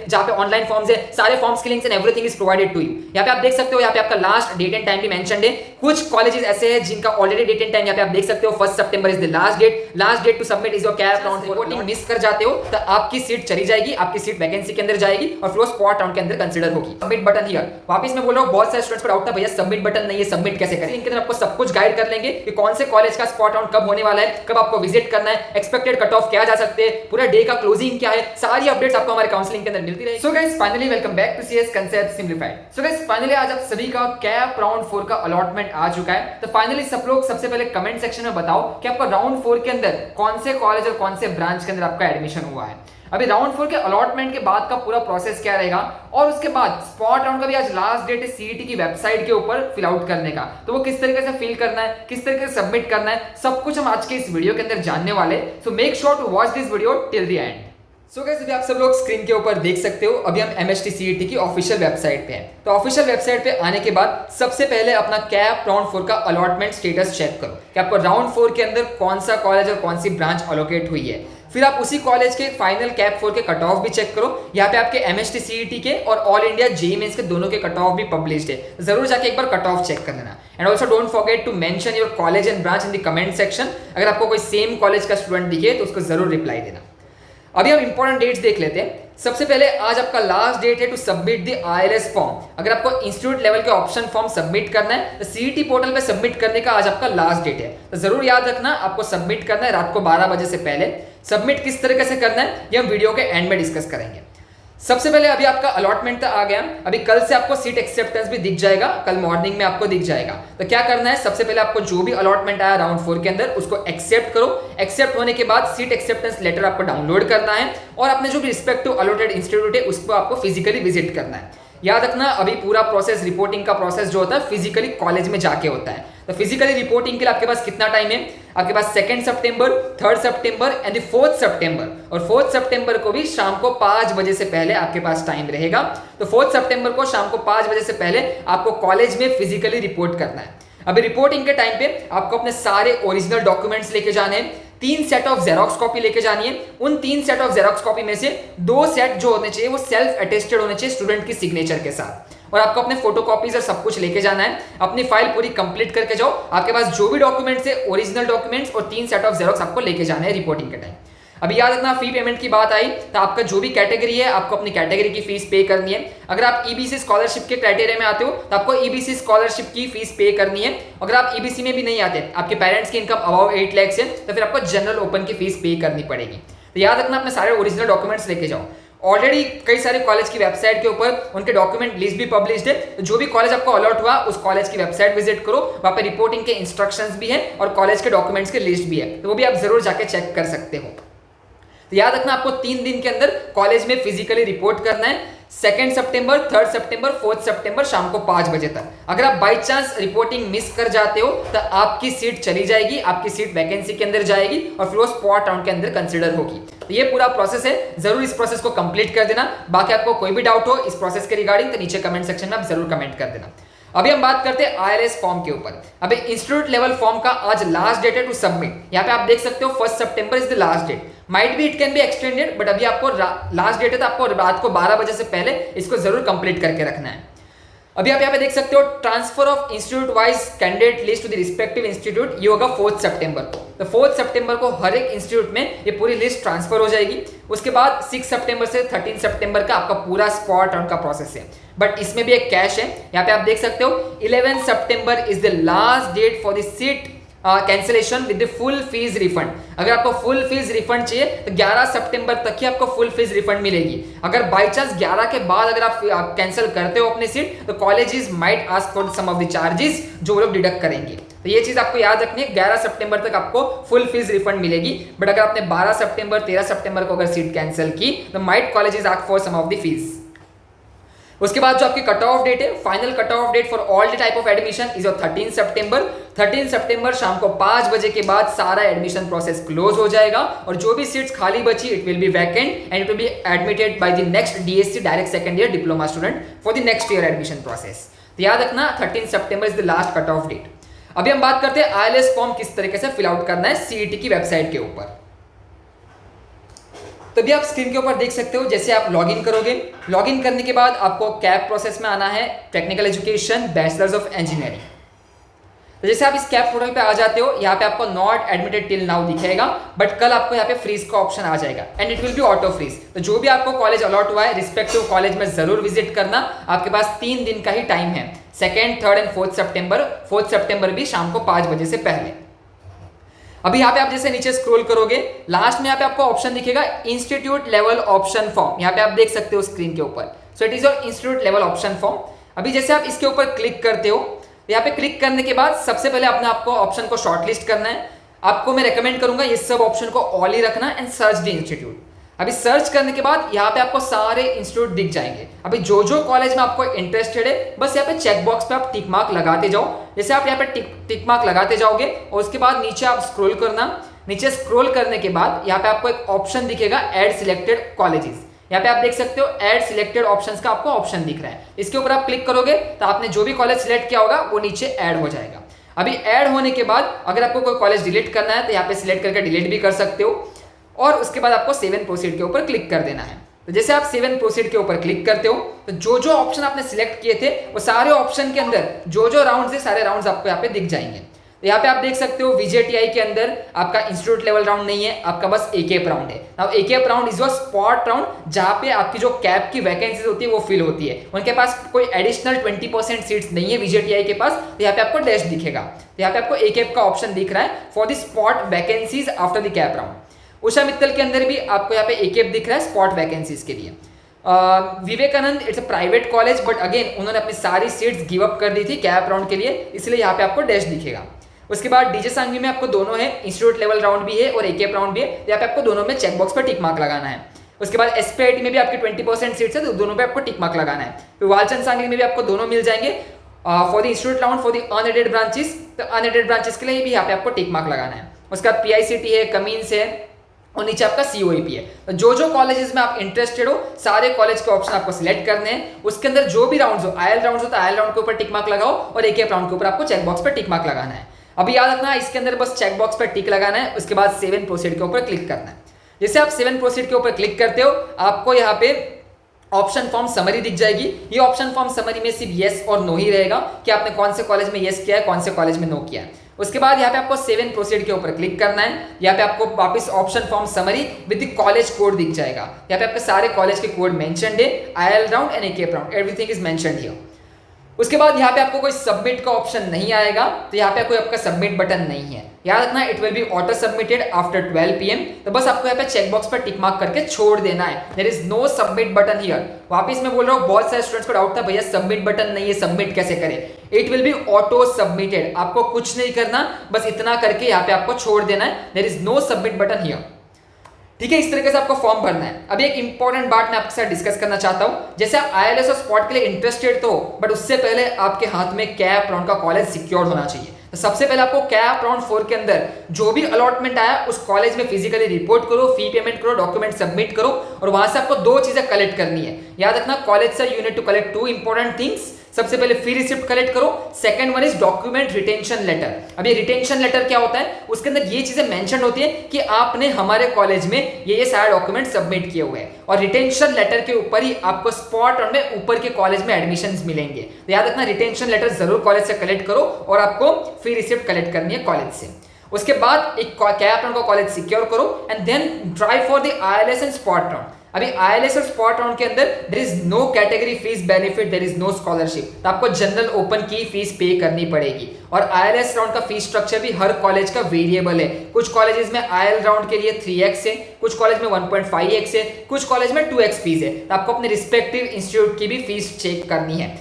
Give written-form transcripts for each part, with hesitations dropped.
जहां पे online forms है, सारे फॉर्म्स के links and everything is provided to you. यहाँ पे आप देख सकते हो, यहाँ पे आपका लास्ट डेट एंड टाइम भी मेंशन्ड है। कुछ कॉलेजेस ऐसे हैं जिनका ऑलरेडी डेट एंड टाइम यहाँ पे आप देख सकते हो 1 September is the last date to submit is your CAP round. Reporting miss कर जाते हो तो आपकी सीट चली जाएगी, आपकी सीट वैकेंसी के अंदर जाएगी और फिर वो स्पॉट राउंड के अंदर कंसीडर होगी। सबमिट बटन हियर, वापस मैं बोल रहा हूँ, बहुत सारे स्टूडेंट्स को डाउट था भैया सबमिट बटन नहीं है, सबमिट कैसे करें। इनके अंदर आपको सब कुछ गाइड कर लेंगे कि कौन से कॉलेज का स्पॉट राउंड कब होने वाला है, कब आपको विजिट करना है, एक्सपेक्टेड कट ऑफ क्या जा सकते हैं, पूरा डे का क्लोजिंग क्या है, सारी अपडेट्स आपको हमारे काउंसलिंग के अंदर मिलती रहेगी। So guys finally welcome back to CS concept simplified. So guys finally आज आप सभी का कैप राउंड 4 का अलॉटमेंट आ चुका है। तो फाइनली सब लोग सबसे पहले कमेंट सेक्शन में बताओ कि आपका राउंड 4 के अंदर कौन से कॉलेज और कौन से ब्रांच के अंदर आपका एडमिशन हुआ है। अभी राउंड 4 के अलॉटमेंट के बाद का पूरा प्रोसेस क्या रहेगा और उसके बाद स्पॉट राउंड का भी आज लास्ट डेट है सीईटी की वेबसाइट के ऊपर फिल आउट करने का। तो वो किस तरीके से फिल करना है, किस तरीके से सबमिट करना है, सब कुछ हम आज के इस वीडियो के अंदर जानने वाले। So make sure to watch this video till the end. So guys अभी आप सब लोग स्क्रीन के ऊपर देख सकते हो, अभी हम एमएचटी सीईटी की ऑफिशियल वेबसाइट पे हैं। तो ऑफिशियल वेबसाइट पे आने के बाद सबसे पहले अपना कैप राउंड 4 का अलॉटमेंट स्टेटस चेक करो कि आपको राउंड 4 के अंदर कौन सा कॉलेज और कौन सी ब्रांच अलोकेट हुई है। फिर आप उसी कॉलेज के फाइनल कैप 4 के कट ऑफ भी चेक करो। यहाँ पे आपके एमएचटी सीईटी के और ऑल इंडिया जेईई मेंस के दोनों के कट ऑफ भी पब्लिश्ड है, जरूर जाके एक बार कट ऑफ चेक कर लेना। And also don't forget to mention your college and branch in the comment section. अगर आपको कोई सेम कॉलेज का स्टूडेंट दिखे तो उसको जरूर रिप्लाई देना। अभी हम इंपॉर्टेंट डेट्स देख लेते हैं। सबसे पहले आज आपका लास्ट डेट है to submit the ILS form. अगर आपको इंस्टीट्यूट लेवल के ऑप्शन फॉर्म सबमिट करना है तो सीईटी पोर्टल पे सबमिट करने का आज आपका लास्ट डेट है। तो जरूर याद रखना आपको सबमिट करना है रात को 12 बजे से पहले। सबमिट किस तरीके से करना है ये हम वीडियो के एंड में डिस्कस करेंगे। सबसे पहले अभी आपका अलॉटमेंट तो आ गया, अभी कल से आपको सीट एक्सेप्टेंस भी दिख जाएगा, कल मॉर्निंग में आपको दिख जाएगा। तो क्या करना है, सबसे पहले आपको जो भी अलॉटमेंट आया राउंड 4 के अंदर उसको एक्सेप्ट करो। एक्सेप्ट होने के बाद सीट एक्सेप्टेंस लेटर आपको डाउनलोड करना है और अपने जो भी रिस्पेक्टिव अलॉटेड इंस्टीट्यूट है उसको आपको फिजिकली विजिट करना है। याद रखना अभी पूरा प्रोसेस रिपोर्टिंग का प्रोसेस जो होता है फिजिकली कॉलेज में जाके होता है। तो फिजिकली रिपोर्टिंग के लिए आपके पास कितना टाइम है, आपके पास 2 सितंबर, 3 सितंबर एंड 4 सितंबर, और 4 सितंबर को भी शाम को 5 बजे से पहले आपके पास टाइम रहेगा। तो 4 सितंबर को शाम को 5 बजे से पहले आपको कॉलेज में फिजिकली रिपोर्ट करना है। अभी रिपोर्टिंग के टाइम पे आपको अपने सारे ओरिजिनल डॉक्यूमेंट्स लेके जाने हैं, 3 सेट ऑफ जेरोक्स कॉपी लेके जानी है। उन 3 सेट ऑफ जेरोक्स कॉपी में से 2 सेट जो होने चाहिए वो सेल्फ अटेस्टेड होने चाहिए स्टूडेंट की सिग्नेचर के साथ, और आपको अपने फोटो कॉपीज और सब कुछ लेके जाना है। अपनी फाइल पूरी कंप्लीट करके जाओ। आपके पास जो भी डॉक्यूमेंट्स है ओरिजिनल डॉक्यूमेंट्स और 3 सेट ऑफ जेरोक्स आपको लेके जाना है रिपोर्टिंग के टाइम। अभी याद रखना फी पेमेंट की बात आई तो आपका जो भी कैटेगरी है आपको अपनी कैटेगरी की फीस पे करनी है। अगर आप ईबीसी स्कॉलरशिप के क्राइटेरिया में आते हो तो आपको ईबीसी स्कॉलरशिप की फीस पे करनी है। अगर आप ईबीसी में भी नहीं आते, आपके पेरेंट्स की इनकम अबाव 8 लाख है तो फिर आपको जनरल ओपन की फीस पे करनी पड़ेगी। तो याद रखना अपने सारे ओरिजिनल डॉक्यूमेंट्स लेके जाओ। ऑलरेडी कई सारे कॉलेज की वेबसाइट के ऊपर उनके डॉक्यूमेंट लिस्ट भी पब्लिश्ड है। तो जो भी कॉलेज आपको अलॉट हुआ उस कॉलेज की वेबसाइट विजिट करो, वहां पे रिपोर्टिंग के इंस्ट्रक्शंस भी हैं और कॉलेज के डॉक्यूमेंट्स की लिस्ट भी है, तो वो भी आप जरूर जाके चेक कर सकते हो। तो याद रखना आपको 3 दिन के अंदर कॉलेज में फिजिकली रिपोर्ट करना है, 2 सितंबर, 3 सितंबर, 4 सितंबर शाम को 5 बजे तक। अगर आप बाई चांस रिपोर्टिंग मिस कर जाते हो तो आपकी सीट चली जाएगी, आपकी सीट वैकेंसी के अंदर जाएगी और फिर वो स्पॉट राउंड के अंदर कंसिडर होगी। तो ये पूरा प्रोसेस है, जरूर इस प्रोसेस को कंप्लीट कर देना। बाकी आपको कोई भी डाउट हो इस प्रोसेस के रिगार्डिंग तो नीचे कमेंट सेक्शन में आप जरूर कमेंट कर देना। अभी हम बात करते हैं आईएलएस फॉर्म के ऊपर। अभी इंस्टीट्यूट लेवल फॉर्म का आज लास्ट डेट है टू सबमिट। यहाँ पे आप देख सकते हो 1 September is the last date. Might be it can be extended, but अभी आपको लास्ट डेट है तो आपको रात को 12 बजे से पहले इसको जरूर कंप्लीट करके रखना है। अभी आप यहाँ पे देख सकते हो transfer of institute wise candidate list to the respective institute, ये होगा 4 सितंबर को। तो 4 सितंबर को हर एक इंस्टीट्यूट में ये पूरी लिस्ट ट्रांसफर हो जाएगी। उसके बाद 6 सितंबर से 13 सितंबर का आपका पूरा स्पॉट राउंड का प्रोसेस है, बट इसमें भी एक कैश है। यहाँ पे आप देख सकते हो 11 September is the last date for the seat cancellation with the full fees refund. अगर आपको फुल फीस रिफंड चाहिए तो 11 सितंबर तक ही आपको फुल फीस रिफंड मिलेगी। अगर बाई चांस 11 के बाद अगर आप कैंसिल करते हो अपनी सीट तो colleges might ask for some of the charges जो वो लोग डिडक्ट करेंगे। तो ये चीज आपको याद रखनी है, 11 सितंबर तक आपको फुल फीस रिफंड मिलेगी। बट अगर आपने 12 सितंबर 13 सितंबर को अगर सीट कैंसिल की तो might colleges ask for some of the fees. उसके बाद जो आपकी कट ऑफ डेट है, final cut off date for all the type of admission is of 13 September. 13 September शाम को 5 बजे के बाद सारा एडमिशन प्रोसेस क्लोज हो जाएगा और जो भी सीट्स खाली बची it will be vacant and it will be admitted by the next DSC direct second year diploma student for the next year admission process. तो याद रखना 13 September is the last cut off date. अभी हम बात करते हैं ILS form किस तरीके से फिल आउट करना है सीईटी की वेबसाइट के ऊपर। तभी आप स्क्रीन के ऊपर देख सकते हो, जैसे आप लॉगिन करोगे, लॉगिन करने के बाद आपको कैप प्रोसेस में आना है, technical education bachelors of engineering. तो जैसे आप इस कैप पोर्टल पे आ जाते हो, यहाँ पे आपको नॉट एडमिटेड टिल नाउ दिखेगा, बट कल आपको यहाँ पे फ्रीज का ऑप्शन आ जाएगा and it will be auto freeze. तो जो भी आपको कॉलेज अलॉट हुआ है रिस्पेक्टिव कॉलेज में जरूर विजिट करना। आपके पास 3 दिन का ही टाइम है, 2nd, 3rd and 4th September. 4th सितंबर भी शाम को 5 बजे से पहले। अभी यहाँ पे आप जैसे नीचे स्क्रॉल करोगे, लास्ट में यहाँ पे आपको ऑप्शन दिखेगा इंस्टीट्यूट लेवल ऑप्शन फॉर्म। यहाँ पे आप देख सकते हो स्क्रीन के ऊपर, so it is your institute level option form. अभी जैसे आप इसके ऊपर क्लिक करते हो, यहाँ पे क्लिक करने के बाद सबसे पहले अपने आपको ऑप्शन को शॉर्टलिस्ट करना है। आपको मैं रेकमेंड करूंगा ये सब ऑप्शन को ऑल ही रखना एंड सर्च द इंस्टीट्यूट। अभी सर्च करने के बाद यहाँ पे आपको सारे इंस्टीट्यूट दिख जाएंगे। अभी जो जो कॉलेज में आपको इंटरेस्टेड है, बस यहाँ पे चेक बॉक्स पे आप टिक मार्क लगाते जाओ। जैसे आप यहाँ पे टिक मार्क लगाते जाओगे और उसके बाद नीचे आप स्क्रॉल करना। नीचे स्क्रॉल करने के बाद यहाँ पे आपको एक ऑप्शन दिखेगा ऐड सिलेक्टेड कॉलेजेस। यहाँ पे आप देख सकते हो ऐड सिलेक्टेड ऑप्शंस का आपको ऑप्शन दिख रहा है। इसके ऊपर आप क्लिक करोगे तो आपने जो भी कॉलेज सिलेक्ट किया होगा वो नीचे ऐड हो जाएगा। अभी ऐड होने के बाद अगर आपको कोई कॉलेज डिलीट करना है तो यहाँ पे सिलेक्ट करके डिलीट भी कर सकते हो और उसके बाद आपको सेव एंड प्रोसीड के ऊपर क्लिक कर देना है। तो जैसे आप सेव एंड प्रोसीड के ऊपर क्लिक करते हो तो जो जो ऑप्शन आपने सिलेक्ट किए थे वो सारे ऑप्शन के अंदर जो जो राउंड्स है सारे राउंड्स आपको यहाँ पे दिख जाएंगे। तो यहाँ पे आप देख सकते हो VJTI के अंदर आपका इंस्टीट्यूट लेवल राउंड नहीं है, आपका बस ACAP राउंड है। Now ACAP round is your spot round, जहाँ पे आपकी जो कैप की वैकेंसीज होती है वो फिल होती है। उनके पास कोई एडिशनल 20% सीट्स नहीं है VJTI के पास, तो यहाँ पे आपको डैश दिखेगा। तो यहाँ पे आपको ACAP का ऑप्शन दिख रहा है for the spot vacancies after the CAP round. Usha Mittal के अंदर भी आपको यहाँ पे ACAP दिख रहा है स्पॉट वैकेंसीज के लिए। Vivekanand it's a private college, but again उन्होंने अपनी सारी सीट्स गिव अप कर दी थी कैप राउंड के लिए, इसलिए यहाँ पे आपको डैश दिखेगा। उसके बाद डीजे सांघवी में आपको दोनों है, इंस्टीट्यूट लेवल राउंड भी है और ACAP राउंड भी है। यहाँ पे आपको दोनों में चेक बॉक्स पर टिक मार्क लगाना है। उसके बाद SPIT में भी आपकी 20% सीट्स है, तो दोनों पे आपको टिक मार्क लगाना है। फिर वालचंद सांघवी में भी आपको दोनों मिल जाएंगे for the institute round for the unaided branches. तो अनएडेड ब्रांचेस के लिए भी यहाँ पे आपको टिक मार्क लगाना है। उसके बाद PICT है, कमीन्स है और नीचे आपका COEP है। तो जो जो कॉलेजेस में आप इंटरेस्टेड हो सारे कॉलेज के ऑप्शन आपको सिलेक्ट करने हैं। उसके अंदर जो भी राउंड्स हो, IL राउंड्स हो तो IL राउंड के ऊपर टिक मार्क लगाओ और ACAP राउंड के ऊपर आपको चेक बॉक्स पर टिक मार्क लगाना है। अभी याद रखना इसके अंदर बस चेक बॉक्स पर टिक लगाना है, उसके बाद सेव एंड प्रोसीड के ऊपर क्लिक करना है। जैसे आप सेव एंड प्रोसीड के ऊपर क्लिक करते हो आपको यहाँ पे ऑप्शन फॉर्म समरी दिख जाएगी। ये ऑप्शन फॉर्म समरी में सिर्फ येस और नो ही रहेगा कि आपने कौन से कॉलेज में येस किया है, कौन से कॉलेज में नो किया है। उसके बाद यहाँ पे आपको सेव एंड प्रोसीड के ऊपर क्लिक करना है। यहाँ पे आपको वापस option form summary with the college code दिख जाएगा। यहाँ पे आपके सारे कॉलेज के कोड मेंशन्ड है, IL round and ACAP round, everything is mentioned here. उसके बाद यहाँ पे आपको कोई सबमिट का ऑप्शन नहीं आएगा, तो यहाँ पे कोई आपका सबमिट बटन नहीं है। याद रखना it will be auto submitted after 12 PM। तो बस आपको यहाँ पे चेक बॉक्स पर टिक मार्क करके छोड़ देना है। There is no submit button here. वापस मैं बोल रहा हूँ, बहुत सारे स्टूडेंट्स को डाउट था भैया सबमिट बटन नहीं है, सबमिट कैसे करें। It will be auto submitted, आपको कुछ नहीं करना, बस इतना करके यहाँ पे आपको छोड़ देना है। There is no submit button here. ठीक है, इस तरीके से आपको फॉर्म भरना है। अभी एक इंपॉर्टेंट बात मैं आपके साथ डिस्कस करना चाहता हूं। जैसे आप ILS और स्पॉट के लिए इंटरेस्टेड तो, बट उससे पहले आपके हाथ में कैप राउंड का कॉलेज सिक्योर्ड होना चाहिए। तो सबसे पहले आपको कैप राउंड 4 के अंदर जो भी अलॉटमेंट आया उस कॉलेज में फिजिकली रिपोर्ट करो, फी पेमेंट करो, डॉक्यूमेंट सबमिट करो और वहां से आपको 2 चीजें कलेक्ट करनी है। याद रखना कॉलेज से you need to collect 2 important things. सबसे पहले फी रिसिप्ट कलेक्ट करो, second one is document retention letter. अब ये रिटेंशन लेटर क्या होता है, उसके अंदर ये चीजें मेंशन होती है कि आपने हमारे कॉलेज में ये सारे डॉक्यूमेंट सबमिट किए हुए हैं और रिटेंशन लेटर के ऊपर ही आपको स्पॉट ऑन में ऊपर के कॉलेज में एडमिशंस मिलेंगे। तो याद रखना रिटेंशन लेटर जरूर कॉलेज से कलेक्ट करो और आपको फी रिसिप्ट कलेक्ट करनी है कॉलेज से। उसके बाद एक कैप राउंड का कॉलेज सिक्योर करो and then try for the ILS and spot round. अभी ILS और स्पॉट राउंड के अंदर there is no category fees benefit, there is no scholarship. तो आपको जनरल ओपन की फीस पे करनी पड़ेगी और ILS राउंड का फीस स्ट्रक्चर भी हर कॉलेज का वेरिएबल है। कुछ कॉलेजेस में IL राउंड के लिए 3x है, कुछ कॉलेज में 1.5x है, कुछ कॉलेज में 2x फीस है। तो आपको अपने रिस्पेक्टिव इंस्टीट्यूट की भी फीस चेक करनी है।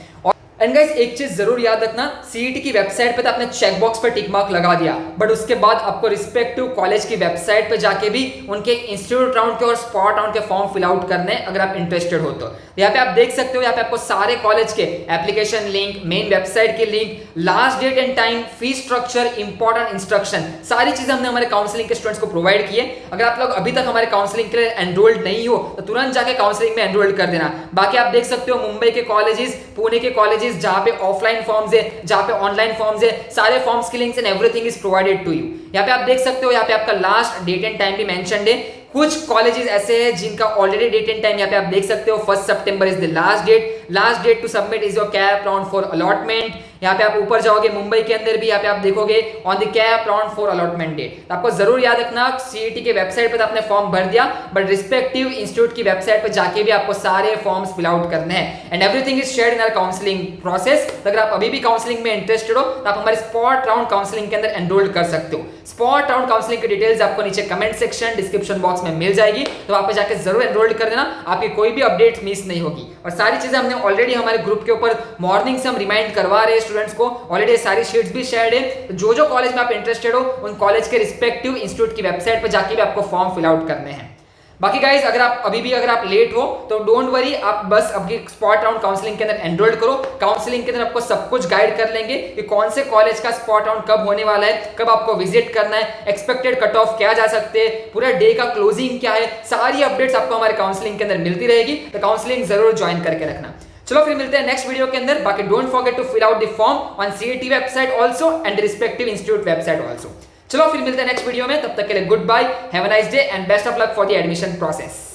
एंड गाइस एक चीज जरूर याद रखना, CET की वेबसाइट पे तो आपने चेक बॉक्स पे टिक मार्क लगा दिया, बट उसके बाद आपको रिस्पेक्टिव कॉलेज की वेबसाइट पे जाके भी उनके इंस्टीट्यूट राउंड के और स्पॉट राउंड के फॉर्म फिल आउट करने हैं अगर आप इंटरेस्टेड हो तो। यहाँ पे आप देख सकते हो, यहाँ पे आपको सारे कॉलेज के एप्लीकेशन लिंक, मेन वेबसाइट के link, last date and time, fees structure, important instruction, सारी चीजें हमने हमारे काउंसलिंग के स्टूडेंट्स को प्रोवाइड की है। अगर आप लोग अभी तक हमारे काउंसलिंग के लिए एनरोल्ड नहीं हो तो तुरंत जाके काउंसलिंग में एनरोल्ड कर देना। बाकी आप देख सकते हो मुंबई के कॉलेजेस, पुणे के कॉलेजेस जहाँ पे ऑफलाइन फॉर्म्स है, जहाँ पे ऑनलाइन फॉर्म्स है, सारे फॉर्म्स के links and everything is provided to you. यहाँ पे आप देख सकते हो, यहाँ पे आपका लास्ट डेट एंड टाइम भी मेंशन्ड है। कुछ कॉलेजेस ऐसे हैं जिनका ऑलरेडी डेट एंड टाइम यहाँ पे आप देख सकते हो 1 September is the last date to submit is your CAP round for allotment. यहाँ पे आप ऊपर जाओगे मुंबई के अंदर भी यहाँ पे आप देखोगे on the CAP round for allotment date. आपको जरूर याद रखना सीईटी के वेबसाइट पे तो आपने फॉर्म भर दिया, बट रिस्पेक्टिव इंस्टीट्यूट की वेबसाइट पे जाके भी आपको सारे फॉर्म्स फिल आउट करने हैं and everything is shared in our counselling process. अगर आप अभी भी काउंसलिंग में इंटरेस्टेड हो तो आप हमारे स्पॉट राउंड काउंसलिंग के अंदर एनरोल कर सकते हो। स्पॉट राउंड काउंसलिंग की डिटेल्स आपको नीचे कमेंट सेक्शन डिस्क्रिप्शन बॉक्स में मिल जाएगी, तो वहां पे जाके जरूर एनरोल कर देना, आपकी कोई भी अपडेट मिस नहीं होगी। और सारी चीजें हमने ऑलरेडी हमारे ग्रुप के ऊपर मॉर्निंग से हम रिमाइंड करवा रहे हैं स्टूडेंट्स को, ऑलरेडी सारी शीट्स भी शेयर्ड है। तो जो कॉलेज में आप इंटरेस्टेड हो उन कॉलेज के रिस्पेक्टिव इंस्टीट्यूट की वेबसाइट पर जाके भी आपको फॉर्म फिल आउट करने हैं। बाकी गाइस अगर आप लेट हो तो डोंट वरी, आप बस आपकी स्पॉट राउंड काउंसलिंग के अंदर एनरोल करो। काउंसलिंग के अंदर आपको सब कुछ गाइड कर लेंगे कि कौन से कॉलेज का स्पॉट राउंड कब होने वाला है, कब आपको विजिट करना है, एक्सपेक्टेड कट ऑफ क्या जा सकते हैं, पूरा डे का क्लोजिंग क्या है, सारी अपडेट्स आपको हमारे काउंसलिंग के अंदर मिलती रहेगी। तो काउंसलिंग जरूर ज्वाइन करके रखना। चलो फिर मिलते हैं नेक्स्ट वीडियो के अंदर। बाकी don't forget to fill out the form on CET website also and respective institute website also. चलो फिर मिलते हैं नेक्स्ट वीडियो में, तब तक के लिए goodbye, have a nice day and best of luck for the admission process.